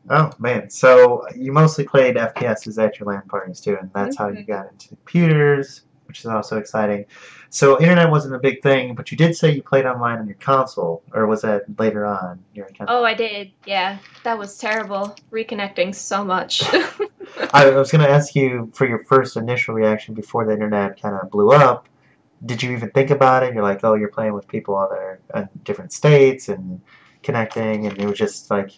Oh man, so you mostly played FPSs at your LAN parties too, and that's how you Mhm. got into computers, which is also exciting. So internet wasn't a big thing, but you did say you played online on your console, or was that later on? You're kind Oh, of. I did. Yeah, that was terrible. Reconnecting so much. I was gonna ask you for your first initial reaction before the internet kind of blew up. Did you even think about it? You're like, oh, you're playing with people other in different states and connecting, and it was just like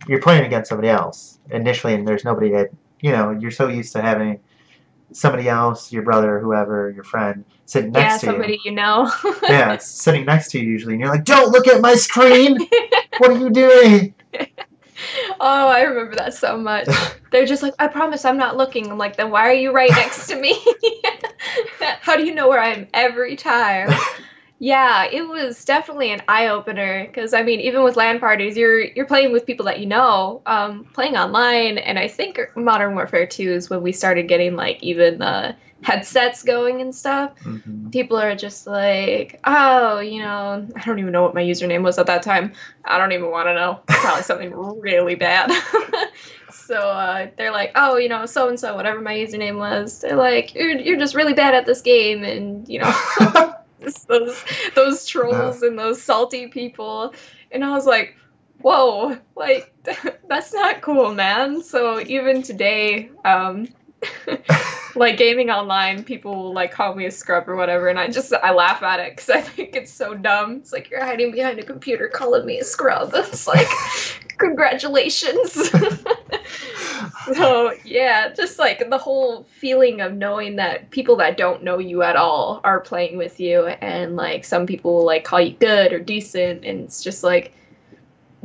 you're playing against somebody else initially, and there's nobody that you're so used to having somebody else, your brother, whoever, your friend, sitting Yeah, next to you. somebody you know. Yeah, sitting next to you usually, and you're like, don't look at my screen. What are you doing? Oh, I remember that so much. They're just like, I promise I'm not looking. I'm like, then why are you right next to me? How do you know where I am every time? Yeah, it was definitely an eye opener because I mean, even with LAN parties, you're playing with people that you know, playing online, and I think Modern Warfare 2 is when we started getting like even headsets going and stuff. hmm People are just like, oh, I don't even know what my username was at that time. I don't even want to know. Probably something really bad. So they're like, oh, so and so, whatever my username was. They're like, you're just really bad at this game, and those those no. trolls and those salty people. And I was like, whoa, like that's not cool, man. So even today, like gaming online, people will like call me a scrub or whatever, and I laugh at it because I think it's so dumb. It's like you're hiding behind a computer calling me a scrub. It's like, congratulations. So yeah, just like the whole feeling of knowing that people that don't know you at all are playing with you, and like some people will like call you good or decent, and it's just like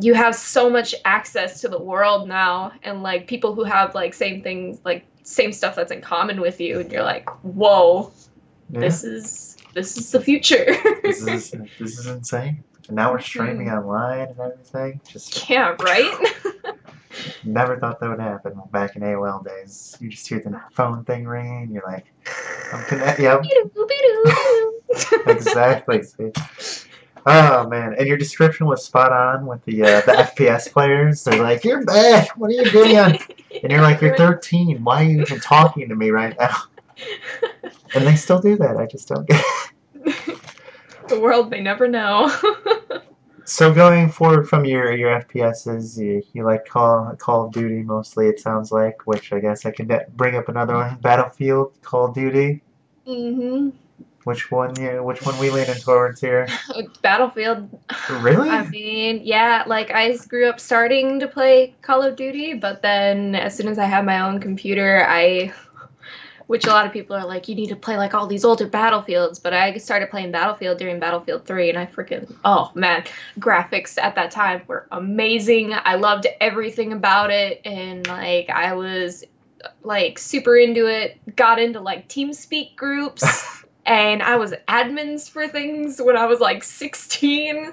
you have so much access to the world now, and like people who have like same things, like same stuff that's in common with you, and you're like, whoa, Yeah, this is this the is future. this is this is insane. And now we're streaming Hmm. online and everything. Just Yeah, right. never thought that would happen back in AOL days. You just hear the phone thing ringing. You're like, I'm connected. Yep, exactly. See? Oh man, and your description was spot on with the FPS players. They're like, "You're bad. What are you doing?" And you're Yeah, like, "You're right. 13. Why are you even talking to me right now?" And they still do that. I just don't get it. The world may never know. So going forward from your FPSs, you like Call of Duty mostly. It sounds like, which I guess I could bring up another one. Battlefield, Call of Duty. Hmm. Which one we leaning towards here? Battlefield. I Really? mean, yeah, like I grew up starting to play Call of Duty, but then as soon as I had my own computer, which a lot of people are like, you need to play like all these older Battlefields, but I started playing Battlefield during Battlefield 3, and I freaking, oh man, graphics at that time were amazing. I loved everything about it, and like I was like super into it, got into like TeamSpeak groups, and I was admins for things when I was like 16.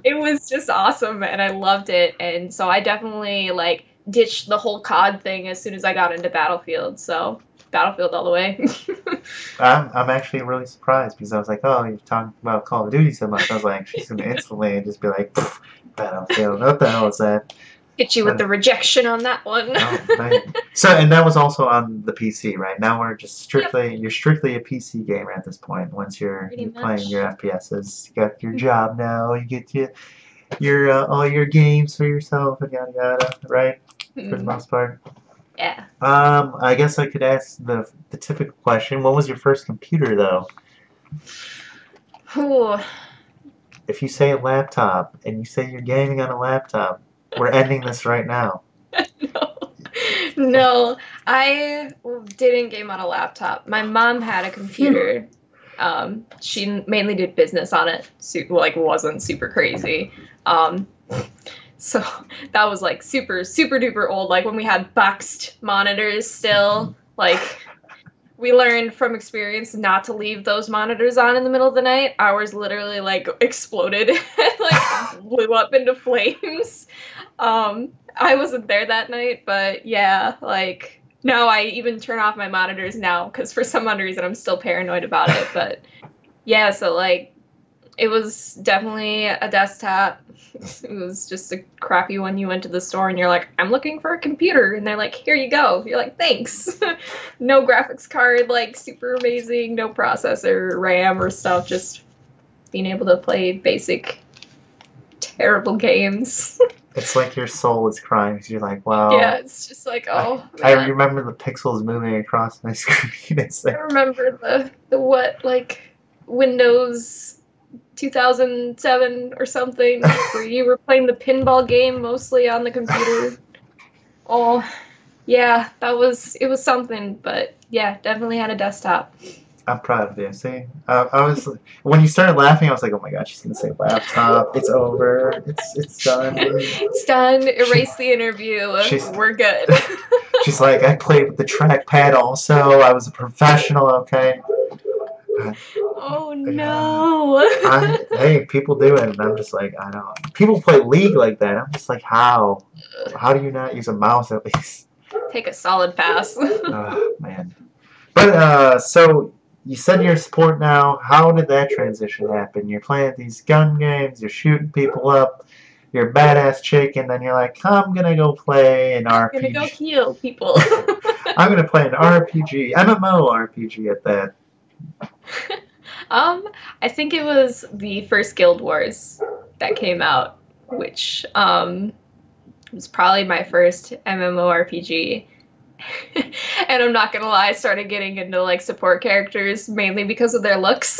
It was just awesome, and I loved it. And so I definitely like ditched the whole COD thing as soon as I got into Battlefield. So Battlefield all the way. I'm actually really surprised because I was like, oh, you're talking about Call of Duty so much. I was like, she's gonna instantly just be like, Battlefield. What the hell is that? Hit you with But the rejection on that one. oh man. So and that was also on the PC, right? Now we're just Yep, you're strictly a PC gamer at this point. Once pretty you're playing much. your FPSs, you got your job now. You get your all your games for yourself and yada yada, right? For the Hmm. most part. Yeah. I guess I could ask the typical question. What was your first computer though? Ooh. If you say a laptop and you say you're gaming on a laptop, we're ending this right now. No. No, I didn't game on a laptop. My mom had a Phew. computer. She mainly did business on it. Like wasn't super crazy. Um, so that was like super super duper old. Like when we had boxed monitors still. Like we learned from experience not to leave those monitors on in the middle of the night. Ours literally like exploded and like blew up into flames. I wasn't there that night, but yeah, like no, I even turn off my monitors now because for some odd reason I'm still paranoid about it. But yeah, so like It was definitely a desktop. It was just a crappy one. You went to the store and you're like, I'm looking for a computer. And they're like, here you go. You're like, thanks. No graphics card, like super amazing, no processor, RAM or stuff. Just being able to play basic, terrible games. It's like your soul is crying because you're like, wow. Yeah, it's just like, oh, I man. remember the pixels moving across my screen. It's I like, remember the what, like, Windows 2007 or something, where you were playing the pinball game mostly on the computer. Oh, yeah, it was something, but yeah, definitely had a desktop. I'm proud of you. See, I was when you started laughing, I was like, oh my god, she's gonna say laptop. It's over. It's done. It's done. Erase the interview. We're good. She's like, I played with the trackpad also. I was a professional. Okay. Oh no. Hey, people do it, and I'm just like, I don't. People play League like that. I'm just like, how? How do you not use a mouse at least? Take a solid pass. Oh man. But so you said you're a support now. How did that transition happen? You're playing these gun games. You're shooting people up. You're a badass chick, and then you're like, I'm gonna go play an RPG. I'm gonna go heal people. I'm gonna play an RPG, MMO RPG at that. I think it was the first Guild Wars that came out, which was probably my first MMORPG. And I'm not gonna lie, I started getting into like support characters mainly because of their looks.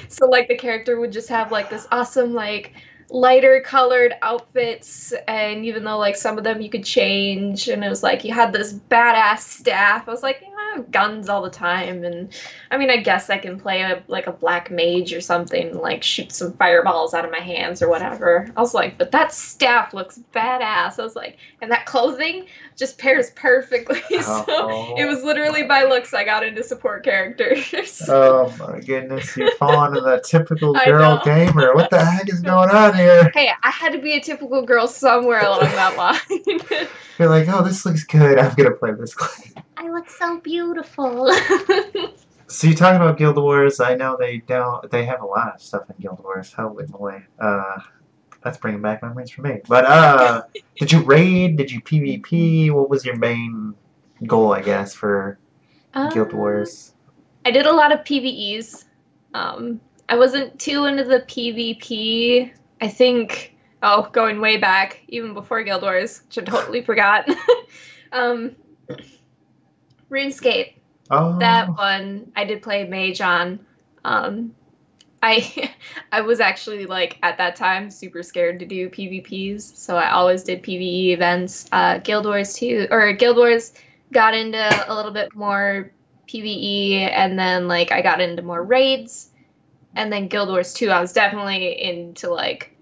So like the character would just have like this awesome like lighter colored outfits, and even though like some of them you could change, and it was like you had this badass staff. I was like, I have guns all the time, and I mean I guess I can play like a black mage or something, like shoot some fireballs out of my hands or whatever. I was like, but that staff looks badass. I was like, and that clothing just pairs perfectly. So it was literally by looks I got into support characters. Oh my goodness, you're falling into the typical girl gamer. What the heck is going on here? Hey, I had to be a typical girl somewhere along that line. You're like, oh, this looks good. I'm gonna play this class. I look so beautiful. So you talking about Guild Wars? I know they have a lot of stuff in Guild Wars. Holy moly. That's bringing back memories for me. But did you raid? Did you PvP? What was your main goal, I guess, for Guild Wars? I did a lot of PvEs. I wasn't too into the PvP. I think, going way back, even before Guild Wars, which I totally forgot. RuneScape. Oh. That one I did play mage on. I was actually like at that time super scared to do PvPs, so I always did PvE events. Guild Wars got into a little bit more PvE, and then like I got into more raids, and then Guild Wars 2 I was definitely into like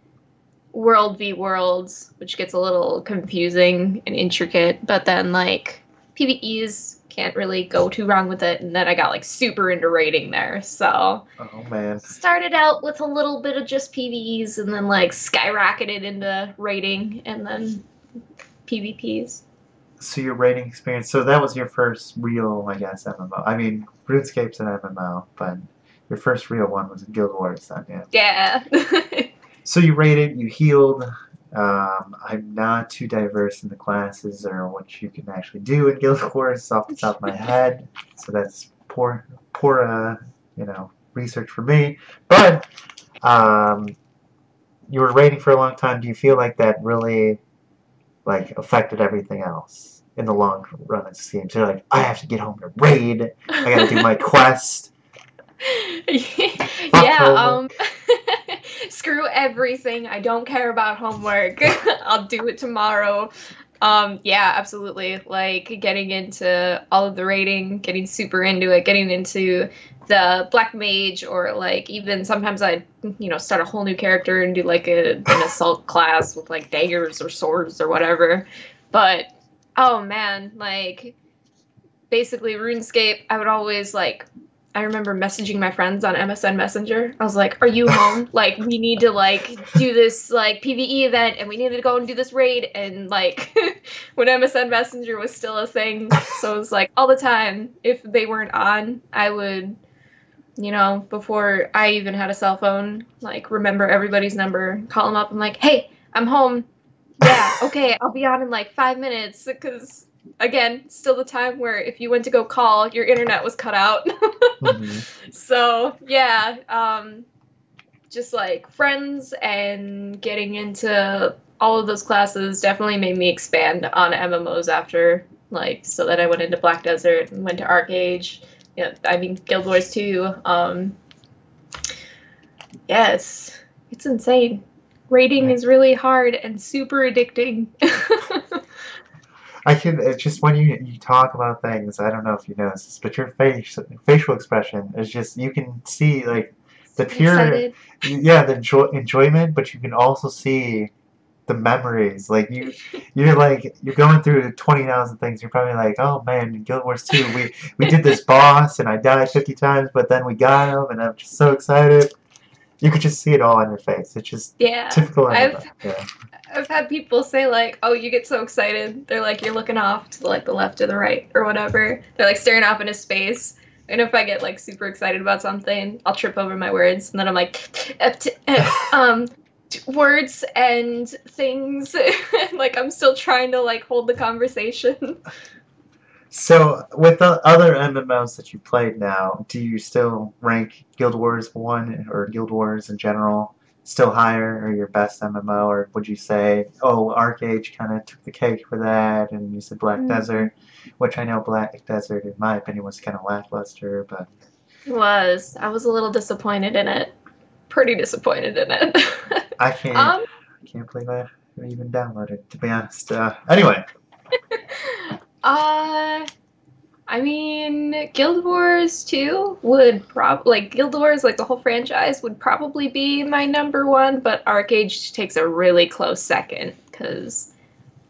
world v worlds, which gets a little confusing and intricate, but then like PvEs can't really go too wrong with it, and then I got like super into raiding there. So oh man, started out with a little bit of just PvEs, and then like skyrocketed into raiding, and then PvPs. So your raiding experience. So that was your first real, I guess, MMO. I mean, RuneScape's an MMO, but your first real one was in Guild Wars, then, yeah. Yeah. So you raided, you healed. I'm not too diverse in the classes or what you can actually do in Guild Wars off the top of my head, so that's poor, research for me. But you were raiding for a long time. Do you feel like that really like affected everything else in the long run of the game? So you're like, I have to get home to raid. I got to do my quest. Yeah. Screw everything. I don't care about homework. I'll do it tomorrow. Yeah, absolutely. Like getting into all of the raiding, getting super into it, getting into the black mage, or like even sometimes I'd, start a whole new character and do like an assault class with like daggers or swords or whatever. But oh man, like basically RuneScape, I would always like, I remember messaging my friends on MSN Messenger. I was like, are you home? Like, we need to, like, do this, like, PvE event, and we need to go and do this raid. And, like, when MSN Messenger was still a thing, so it was, like, all the time, if they weren't on, I would you know, before I even had a cell phone, like remember everybody's number, call them up. I'm like, hey, I'm home. Yeah, okay, I'll be on in like 5 minutes. Because again, still the time where if you went to go call, your internet was cut out. Mm-hmm. So yeah, just like friends and getting into all of those classes definitely made me expand on MMOs after, like, so that I went into Black Desert and went to ArcAge. Yeah, I mean Guild Wars 2. Yes, it's insane. Raiding is really hard and super addicting. I can. It's just when you talk about things. I don't know if you notice this, but your facial expression is just you can see like the So pure, excited. yeah, the enjoyment, but you can also see the memories. Like you're like you're going through 20,000 things. You're probably like, oh man, in Guild Wars 2, we did this boss and I died 50 times, but then we got him, and I'm just so excited. You could just see it all on your face. It's just Yeah, typical I've MMO. Yeah. I've had people say like, "Oh, you get so excited." They're like, "You're looking off to like the left or the right or whatever." They're like staring off into space. And if I get like super excited about something, I'll trip over my words, and then I'm like, words and things. Like I'm still trying to like hold the conversation. So, with the other MMOs that you've played now, do you still rank Guild Wars 1 or Guild Wars in general still higher or your best MMO? Or would you say, oh, ArcAge kind of took the cake for that, and you said Black Desert, which I know Black Desert, in my opinion, was kind of lackluster, but. I was a little disappointed in it. Pretty disappointed in it. I can't, um, I can't believe I even downloaded, to be honest. Anyway. uh, I mean, Guild Wars 2 would like Guild Wars, like the whole franchise, would probably be my number one, but ArcAge takes a really close second because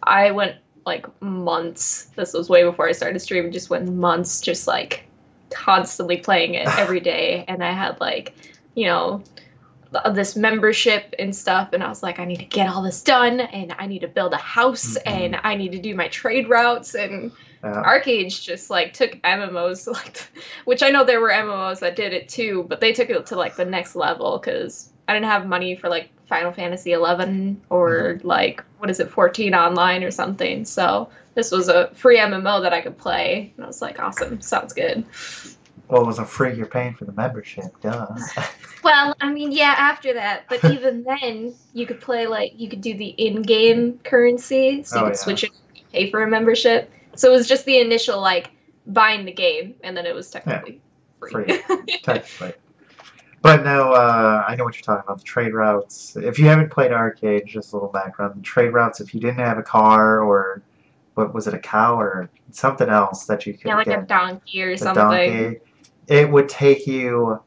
I went like months. This was way before I started streaming. Just went months, just like constantly playing it every day, and I had like, you know, this membership and stuff, and I was like, I need to get all this done, and I need to build a house, and I need to do my trade routes, and ArcAge just like took MMOs like, which I know there were MMOs that did it too, but they took it to like the next level because I didn't have money for like Final Fantasy 11 or like what is it 14 online or something. So this was a free MMO that I could play, and I was like, awesome, sounds good. Well, it wasn't free. You're paying for the membership, duh. Well, I mean, yeah, after that, but even then, you could play like you could do the in-game currency, so you could switch it, and pay for a membership. So it was just the initial like buying the game, and then it was technically free. Technically. But no, I know what you're talking about. The trade routes. If you haven't played ArcAge, just a little background. The trade routes. If you didn't have a car or what was it, a cow or something else that you could like get, a donkey or something. Donkey, it would take you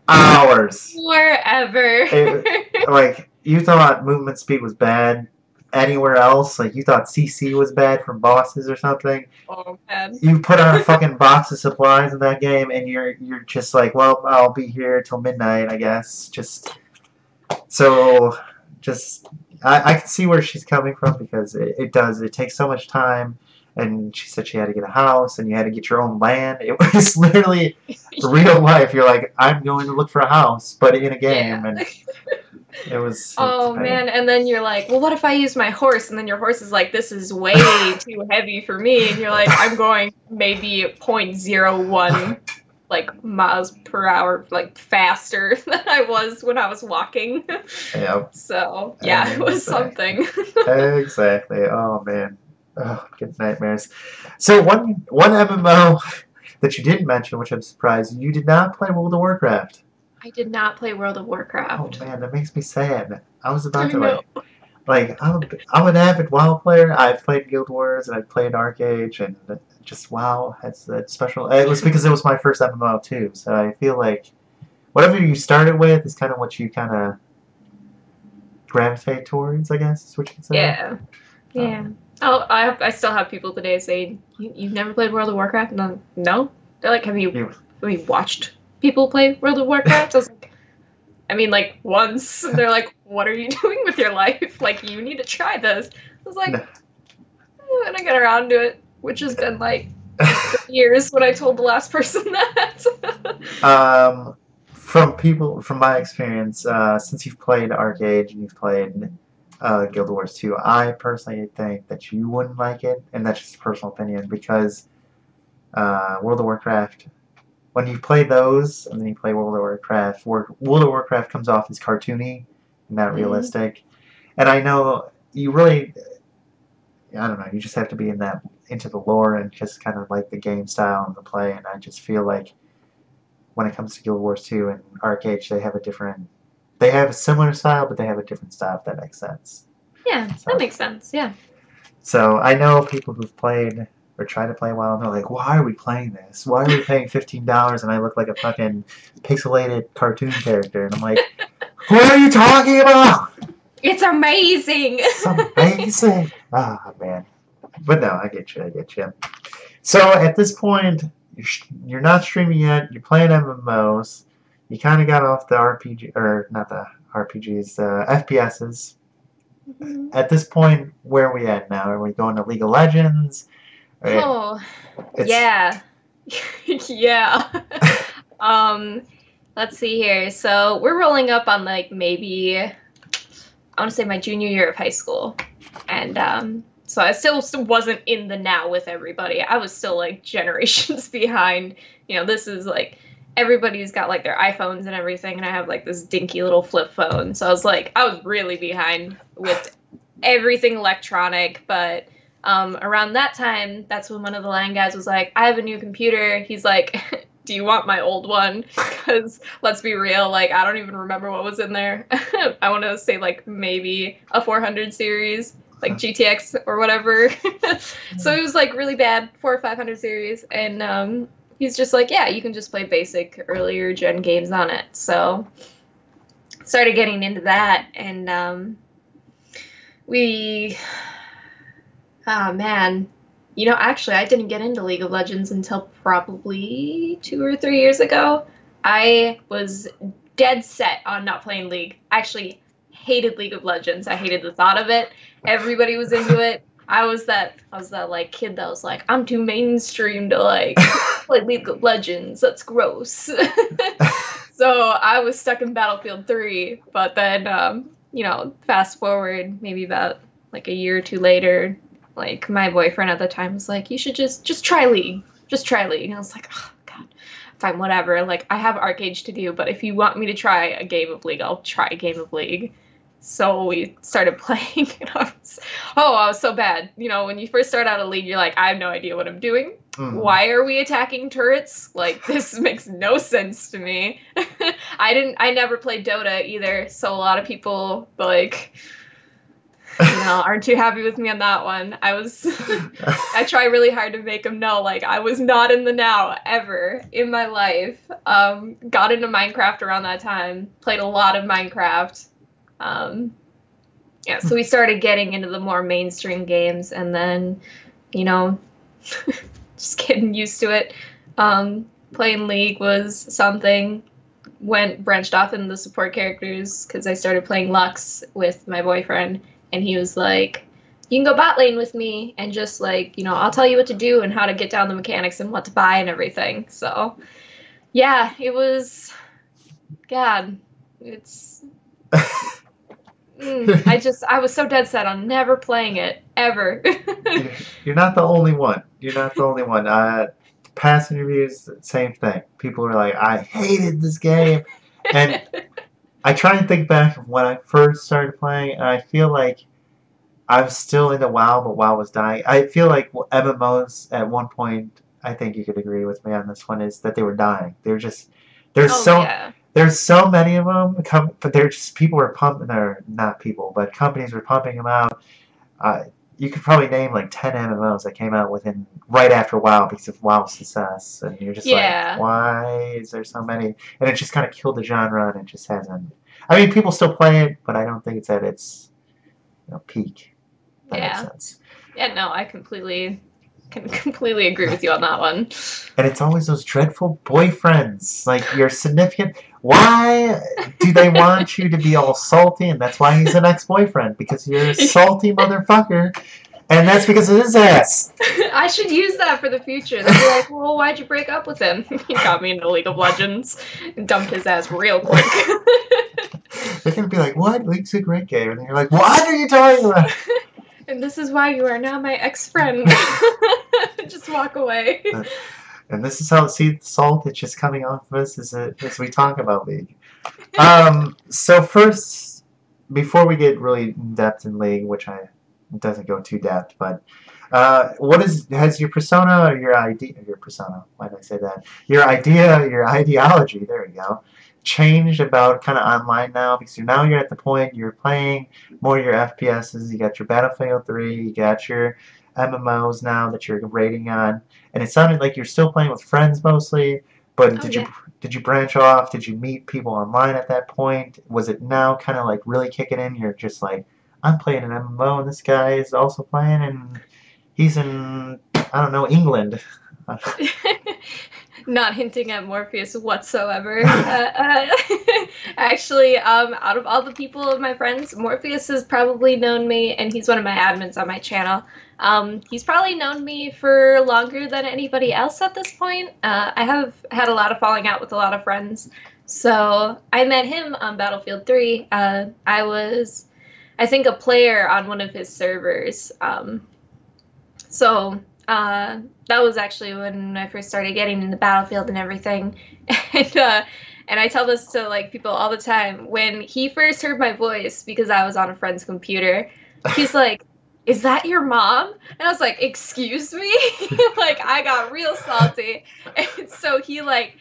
hours. Forever. Like you thought movement speed was bad anywhere else. Like you thought CC was bad from bosses or something. Oh man. You put on a fucking box of supplies in that game, and you're just like, well, I'll be here till midnight, I guess. I can see where she's coming from because it takes so much time. And she said she had to get a house, and you had to get your own land. It was literally real life. You're like, I'm going to look for a house, but in a game, and it was. Oh man! And then you're like, well, what if I use my horse? And then your horse is like, this is way too heavy for me. And you're like, I'm going maybe 0.01 like miles per hour, like faster than I was when I was walking. Yep. So yeah, it was something. Exactly. Oh man. Oh, good nightmares. So one MMO that you didn't mention, which I'm surprised, you did not play World of Warcraft. I did not play World of Warcraft. Oh man, that makes me sad. I was about to like I'm an avid WoW player. I've played Guild Wars and I've played ArcAge, and just WoW has that special. It was because it was my first MMO too, so I feel like whatever you started with is kind of what you kind of gravitate towards. I guess is what you can say. Yeah. Yeah. Oh, I still have people today saying, you've never played World of Warcraft? And no. They're like, have you watched people play World of Warcraft? I was like, I mean, like, once. And they're like, what are you doing with your life? Like, you need to try this. I was like, when I get around to it, which has been, like, for years when I told the last person that. From my experience, since you've played Arcade and you've played Guild Wars 2, I personally think that you wouldn't like it, and that's just a personal opinion, because World of Warcraft, when you play those and then you play World of Warcraft, World of Warcraft comes off as cartoony, not realistic. And I know you really, I don't know, you just have to be into the lore and just kind of like the game style and the play, and I just feel like when it comes to Guild Wars 2 and Arcade, they have a similar style, but they have a different style, if that makes sense. Yeah, that makes sense, yeah. So I know people who've played or tried to play a while, and they're like, why are we playing this? Why are we paying $15 and I look like a fucking pixelated cartoon character? And I'm like, what are you talking about? It's amazing! It's amazing! Ah, man. But no, I get you. So at this point, you're not streaming yet, you're playing MMOs, you kind of got off the RPG, or not the RPGs, the FPSs. Mm-hmm. At this point, where are we at now? Are we going to League of Legends? Oh, yeah. Yeah. Let's see here. So we're rolling up on like maybe, I want to say my junior year of high school. And so I still wasn't in the now with everybody. I was still like generations behind. You know, this is like, everybody's got like their iPhones and everything, and I have like this dinky little flip phone. So I was really behind with everything electronic. But around that time, that's when one of the LAN guys was like, I have a new computer. He's like, do you want my old one? Because let's be real, like I don't even remember what was in there. I want to say like maybe a 400 series. Like GTX or whatever. So it was like really bad, 400 or 500 series, and he's just like, yeah, you can just play basic earlier gen games on it. So started getting into that, and oh man, you know, actually I didn't get into League of Legends until probably 2 or 3 years ago. I was dead set on not playing League. Actually hated League of Legends. I hated the thought of it. Everybody was into it. I was that like kid that was like, I'm too mainstream to like play League of Legends. That's gross. So I was stuck in Battlefield 3. But then, you know, fast forward maybe about like a year or two later, like my boyfriend at the time was like, you should just try League. Just try League. And I was like, oh god, fine, whatever. Like I have Arcade to do, but if you want me to try a game of League, I'll try a game of League. So we started playing, and I was so bad. You know, when you first start out a League, you're like, I have no idea what I'm doing. Why are we attacking turrets? Like, this makes no sense to me. I never played Dota either, so a lot of people, like, you know, aren't too happy with me on that one. I try really hard to make them know, like, I was not in the now, ever, in my life. Got into Minecraft around that time, played a lot of Minecraft. Yeah, so we started getting into the more mainstream games, and then, you know, just getting used to it. Playing League was something. Branched off into the support characters because I started playing Lux with my boyfriend, and he was like, you can go bot lane with me, and just like, you know, I'll tell you what to do and how to get down the mechanics and what to buy and everything. So, yeah, it was, God, it's... I was so dead set on never playing it, ever. You're not the only one. Past interviews, same thing. People were like, I hated this game. And I try and think back of when I first started playing, and I feel like I was still into WoW, but WoW was dying. I feel like MMOs at one point, I think you could agree with me on this one, is that they were dying. They were just... There's so many of them, but they're just, people were pumping, or not people, but companies were pumping them out. You could probably name like 10 MMOs that came out right after WoW because of WoW's success, and you're just like, why is there so many? And it just kind of killed the genre, and it just hasn't. I mean, people still play it, but I don't think it's at its, you know, peak. That makes sense. Yeah, no, I can completely agree with you on that one. And it's always those dreadful boyfriends, like your significant. Why do they want you to be all salty? And that's why he's an ex-boyfriend, because you're a salty motherfucker. And that's because of his ass. I should use that for the future. They'll be like, well, why'd you break up with him? He got me into League of Legends and dumped his ass real quick. They're going to be like, what? League's a great game. And you're like, what are you talking about? And this is why you are now my ex-friend. Just walk away. And this is how the salt that's just coming off of us as we talk about League. So first, before we get really in depth in League, which doesn't go too depth, but has your persona or your persona, why did I say that? Your ideology, there we go, changed about kind of online now? Because you're at the point you're playing more of your FPSs, you got your Battlefield 3, you got your MMOs now that you're rating on, and it sounded like you're still playing with friends mostly, but did you branch off? Did you meet people online at that point? Was it now kind of like really kicking in? You're just like, I'm playing an MMO and this guy is also playing and he's in, I don't know, England. Not hinting at Morpheus whatsoever. Actually, out of all the people of my friends, Morpheus has probably known me, and he's one of my admins on my channel. He's probably known me for longer than anybody else at this point. I have had a lot of falling out with a lot of friends. So I met him on Battlefield 3. I was, I think, a player on one of his servers. That was actually when I first started getting into Battlefield and everything. And I tell this to like people all the time. When he first heard my voice, because I was on a friend's computer, he's like, "Is that your mom?" And I was like, "Excuse me?" Like, I got real salty. And so he like,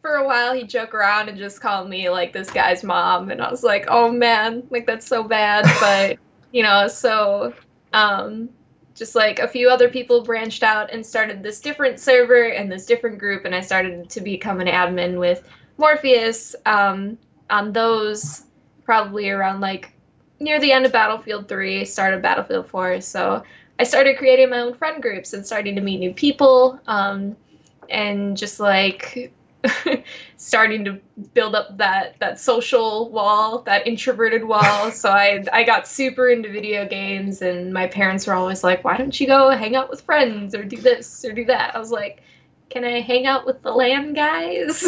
for a while, he'd joke around and just call me like this guy's mom. And I was like, "Oh man, like that's so bad." But you know, so just like a few other people branched out and started this different server and this different group, and I started to become an admin with Morpheus on those probably around like near the end of Battlefield 3, start of Battlefield 4. So I started creating my own friend groups and starting to meet new people, and just like starting to build up that social wall, that introverted wall. So I got super into video games, and my parents were always like, "Why don't you go hang out with friends or do this or do that?" I was like, "Can I hang out with the LAN guys?"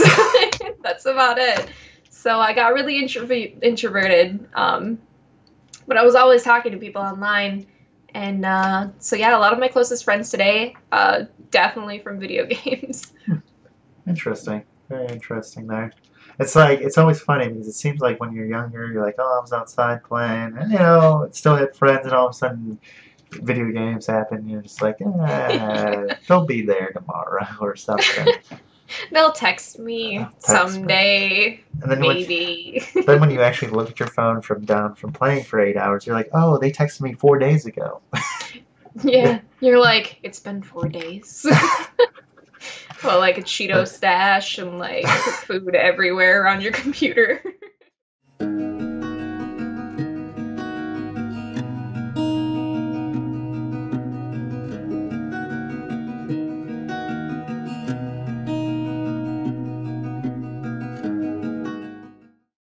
That's about it. So I got really introverted, but I was always talking to people online. And so yeah, a lot of my closest friends today, definitely from video games. Interesting. Very interesting there. It's like, it's always funny because it seems like when you're younger, you're like, oh, I was outside playing, and you know, still had friends, and all of a sudden video games happen, and you're just like, they'll be there tomorrow or something. They'll text me someday, and then maybe. Then when you actually look at your phone from playing for 8 hours, you're like, oh, they texted me 4 days ago. Yeah, you're like, it's been 4 days. Well, like a Cheeto stash and like food everywhere on your computer.